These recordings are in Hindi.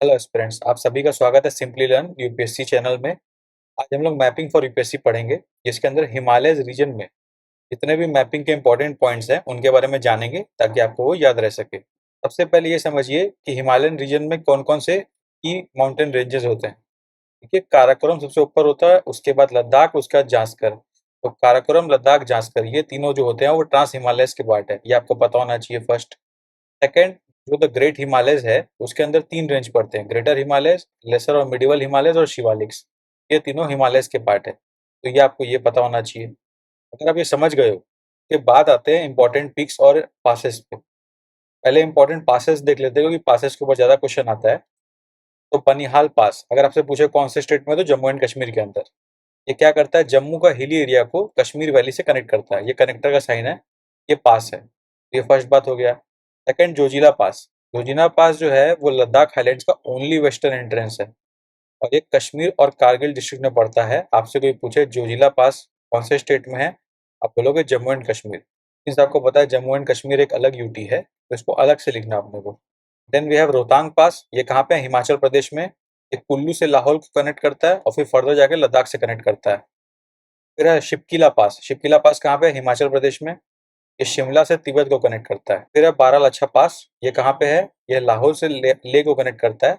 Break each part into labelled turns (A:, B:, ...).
A: हेलो स्टूडेंट्स, आप सभी का स्वागत है सिंपली लर्न यूपीएससी चैनल में। आज हम लोग मैपिंग फॉर यूपीएससी पढ़ेंगे, जिसके अंदर हिमालयज रीजन में जितने भी मैपिंग के इंपॉर्टेंट पॉइंट्स हैं उनके बारे में जानेंगे ताकि आपको वो याद रह सके। सबसे पहले ये समझिए कि हिमालयन रीजन में कौन कौन से की माउंटेन रेंजेस होते हैं। देखिए, काराकोरम सबसे ऊपर होता है, उसके बाद लद्दाख, उसके बाद जास्कर। तो काराकोरम, लद्दाख, जास्कर ये तीनों जो होते हैं वो ट्रांस हिमालयस के पार्ट है, ये आपको पता होना चाहिए फर्स्ट। सेकंड, जो द ग्रेट हिमालयज है उसके अंदर तीन रेंज पड़ते हैं: ग्रेटर हिमालयज, लेसर और मिडिवल हिमालयज और शिवालिक्स। ये तीनों हिमालयज के पार्ट है, तो ये आपको ये पता होना चाहिए। अगर आप ये समझ गए हो, के बाद आते हैं इंपॉर्टेंट पिक्स और पासेस पे। पहले इंपॉर्टेंट पासेस देख लेते हैं, क्योंकि पासेस के ऊपर ज्यादा क्वेश्चन आता है। तो बनिहाल पास, अगर आपसे पूछे कौन से स्टेट में, तो जम्मू एंड कश्मीर के अंदर। ये क्या करता है, जम्मू का हिली एरिया को कश्मीर वैली से कनेक्ट करता है। ये कनेक्टर का साइन है, ये पास है। ये फर्स्ट बात हो गया। सेकंड, जोजिला पास। जोजिला पास जो है वो लद्दाख हाईलैंड्स का ओनली वेस्टर्न एंट्रेंस है, और ये कश्मीर और कारगिल डिस्ट्रिक्ट में पड़ता है। आपसे कोई पूछे जोजिला पास कौन से स्टेट में है, आप बोलोगे जम्मू एंड कश्मीर। सिंस आपको पता है जम्मू एंड कश्मीर एक अलग यूटी है, तो इसको अलग से लिखना अपने को। देन वी हैव रोहतांग पास। ये कहाँ पे है, हिमाचल प्रदेश में। ये कुल्लू से लाहौल को कनेक्ट करता है और फिर फर्दर जाके लद्दाख से कनेक्ट करता है। फिर है शिपकिला पास। शिपकिला पास कहाँ पे है, हिमाचल प्रदेश में। ये शिमला से तिब्बत को कनेक्ट करता है। फिर है बारालाचा पास। ये कहाँ पे है, ये लाहौल से ले को कनेक्ट करता है।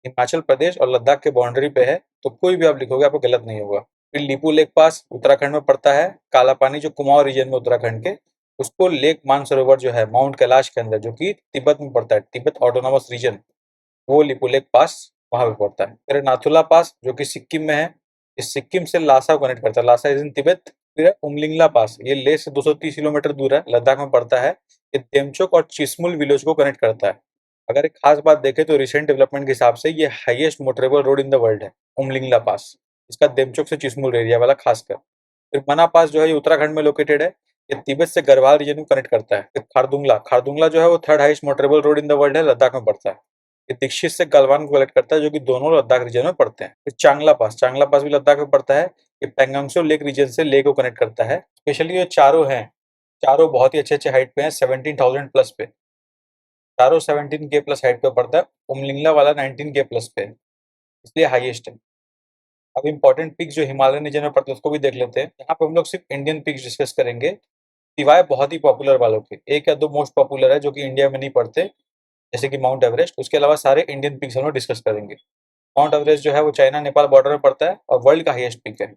A: हिमाचल प्रदेश और लद्दाख के बाउंड्री पे है, तो कोई भी आप लिखोगे आपको गलत नहीं होगा। फिर लीपू लेक पास उत्तराखंड में पड़ता है। काला पानी जो कुमाऊं रीजन में उत्तराखंड के, उसको लेक मानसरोवर जो है माउंट कैलाश के अंदर, जो कि तिब्बत में पड़ता है, तिब्बत ऑटोनॉमस रीजन, वो लिपुलेख पास वहां पे पड़ता है। फिर नाथुला पास जो कि सिक्किम में है, इस सिक्किम से लासा को कनेक्ट करता है, लासा इज इन तिब्बत। फिर है उमलिंगला पास, ये लेह से 230 किलोमीटर दूर है, लद्दाख में पड़ता है। ये देमचोक और चिस्मुल विलेज को कनेक्ट करता है। अगर एक खास बात देखें तो रिसेंट डेवलपमेंट के हिसाब से ये highest motorable road in the world है, उमलिंगला पास। इसका देमचोक से चिस्मुल एरिया वाला खासकर। फिर मना पास जो है ये उत्तराखंड में लोकेटेड है। ये तिब्बत से गढ़वाल रीजन को कनेक्ट करता है। फिर खारदुंगला, खारदुंगला जो है वो third highest motorable road in the world है, लद्दाख में पड़ता है। ये दीक्षित से गलवान को कनेक्ट करता है, जो कि दोनों लद्दाख रीजन में पड़ते हैं। फिर चांगला पास, चांगला पास भी लद्दाख में पड़ता है। ये पेंगंगसो लेक रीजन से लेक को कनेक्ट करता है। स्पेशली ये चारों हैं, चारों बहुत ही अच्छे अच्छे हाइट पे हैं, 17,000 प्लस पे। चारों 17 के प्लस हाइट पे पड़ता है। उमलिंगला वाला 19 के प्लस पे है, इसलिए हाईएस्ट है। अब इंपॉर्टेंट पिक जो हिमालयन रीजन में पड़ते हैं उसको भी देख लेते हैं। यहाँ पे हम लोग सिर्फ इंडियन पिक्स डिस्कस करेंगे, सिवाय बहुत ही पॉपुलर वालों के। एक या दो मोस्ट पॉपुलर है जो कि इंडिया में नहीं पड़ते, जैसे कि माउंट एवरेस्ट। उसके अलावा सारे इंडियन पिक्स हम लोग डिस्कस करेंगे। माउंट एवरेस्ट जो है वो चाइना नेपाल बॉर्डर में पड़ता है और वर्ल्ड का हाईएस्ट पीक है।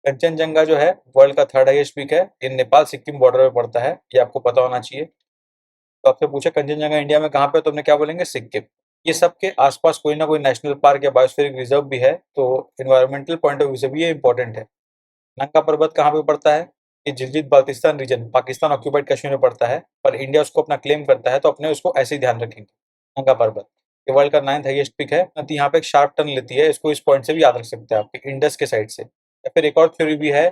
A: कंचनजंगा जो है वर्ल्ड का थर्ड हाईएस्ट पीक है, ये नेपाल सिक्किम बॉर्डर में पड़ता है, ये आपको पता होना चाहिए। तो आपसे पूछे कंचनजंगा इंडिया में कहाँ पे, तो हमने क्या बोलेंगे, सिक्किम। ये सबके आसपास कोई ना कोई नेशनल पार्क या बायोस्फीरिक रिजर्व भी है, तो इन्वायरमेंटल पॉइंट ऑफ व्यू से भी ये इंपॉर्टेंट है। नंगा पर्वत कहाँ पे पड़ता है, ये जिलजित बाल्टिस्तान रीजन, पाकिस्तान ऑक्यूपाइड कश्मीर में पड़ता है, पर इंडिया उसको अपना क्लेम करता है, तो अपने उसको ऐसे ही ध्यान रखेंगे। नंगा पर्वत ये वर्ल्ड का 9th हाईएस्ट पिक है। नदी यहाँ पे एक शार्प टर्न लेती है, इसको इस पॉइंट से भी याद रख सकते हैं आप, इंडस के साइड से। या फिर एक और थ्योरी भी है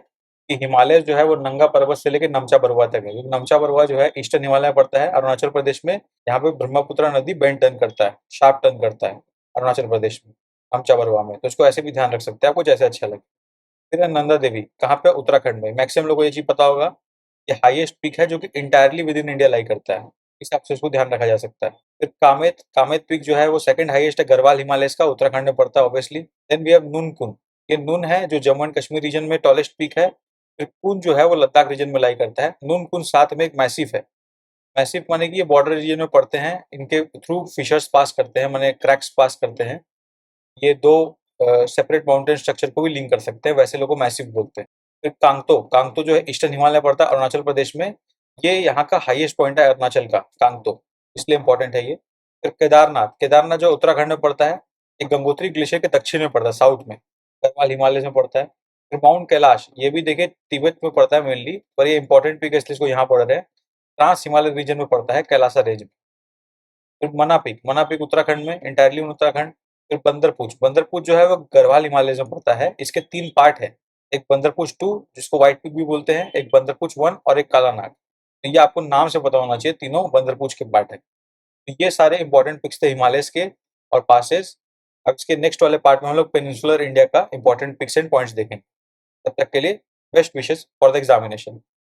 A: कि हिमालय जो है वो नंगा पर्वत से लेकर नमचा बरुआ तक है, क्योंकि नमचा बरुआ जो है ईस्टर्न हिमालय में पड़ता है, अरुणाचल प्रदेश में। यहाँ पे ब्रह्मपुत्र नदी बेंड टर्न करता है, शार्प टर्न करता है अरुणाचल प्रदेश में, नमचा बरुआ में। तो इसको ऐसे भी ध्यान रख सकते हैं, आपको जैसे अच्छा लगे। फिर है नंदा देवी, कहाँ पे, उत्तराखंड में। मैक्सिमम लोगों को ये चीज पता होगा, ये हाईएस्ट पीक है जो कि इंटायरली विद इन इंडिया लाई करता है, इस हिसाब से उसको ध्यान रखा जा सकता है। फिर कामेत, कामेत पीक जो है वो सेकंड हाईएस्ट है गढ़वाल हिमालय का, उत्तराखंड में पड़ता है ऑब्वियसली। देन वी हैव नूनकुन, ये नून है जो जम्मू एंड कश्मीर रीजन में टॉलेस्ट पीक है। फिर कुन जो है वो लद्दाख रीजन में लाई करता है। नूनकुन साथ में एक मैसिफ है। मैसिफ माने कि ये बॉर्डर रीजन में पड़ते हैं, इनके थ्रू फिशर्स पास करते हैं, माने क्रैक्स पास करते हैं। ये दो सेपरेट माउंटेन स्ट्रक्चर को भी लिंक कर सकते हैं, वैसे लोगों मैसिव बोलते हैं। फिर कांगतो, कांगतो जो है ईस्टर्न हिमालय पड़ता है अरुणाचल प्रदेश में। ये यहाँ का हाईएस्ट पॉइंट है अरुणाचल का, कांगतो, इसलिए इंपॉर्टेंट है ये। फिर केदारनाथ, केदारनाथ जो उत्तराखंड में पड़ता है, ये गंगोत्री ग्लेशियर के दक्षिण में पड़ता है, साउथ में, गढ़वाल हिमालय में पड़ता है। फिर माउंट कैलाश, ये भी देखिए तिब्बत में पड़ता है मेनली, पर ये इंपॉर्टेंट पीक है इसलिए इसको यहाँ पढ़ रहे हैं। ट्रांस हिमालय रीजन में पड़ता है, कैलासा रेंज में। फिर मनापीक, मनापीक उत्तराखंड में, इंटायरली उत्तराखंड। फिर बंदरपूछ, बंदरपूछ जो है वो गढ़वाल हिमालय में पड़ता है। इसके तीन पार्ट है, एक बंदरपूछ 2 जिसको व्हाइट पीक भी बोलते हैं, एक बंदरपूछ 1 और एक काला नाग। तो ये आपको नाम से पता होना चाहिए, तीनों बंदरपूछ के पार्ट है। तो ये सारे इंपॉर्टेंट पिक्स थे हिमालयस के और पासेस। अब इसके नेक्स्ट वाले पार्ट में हम लोग पेनिनसुलर इंडिया का इंपॉर्टेंट पिक्स एंड पॉइंट्स देखेंगे। तब तक के लिए best wishes for the examination.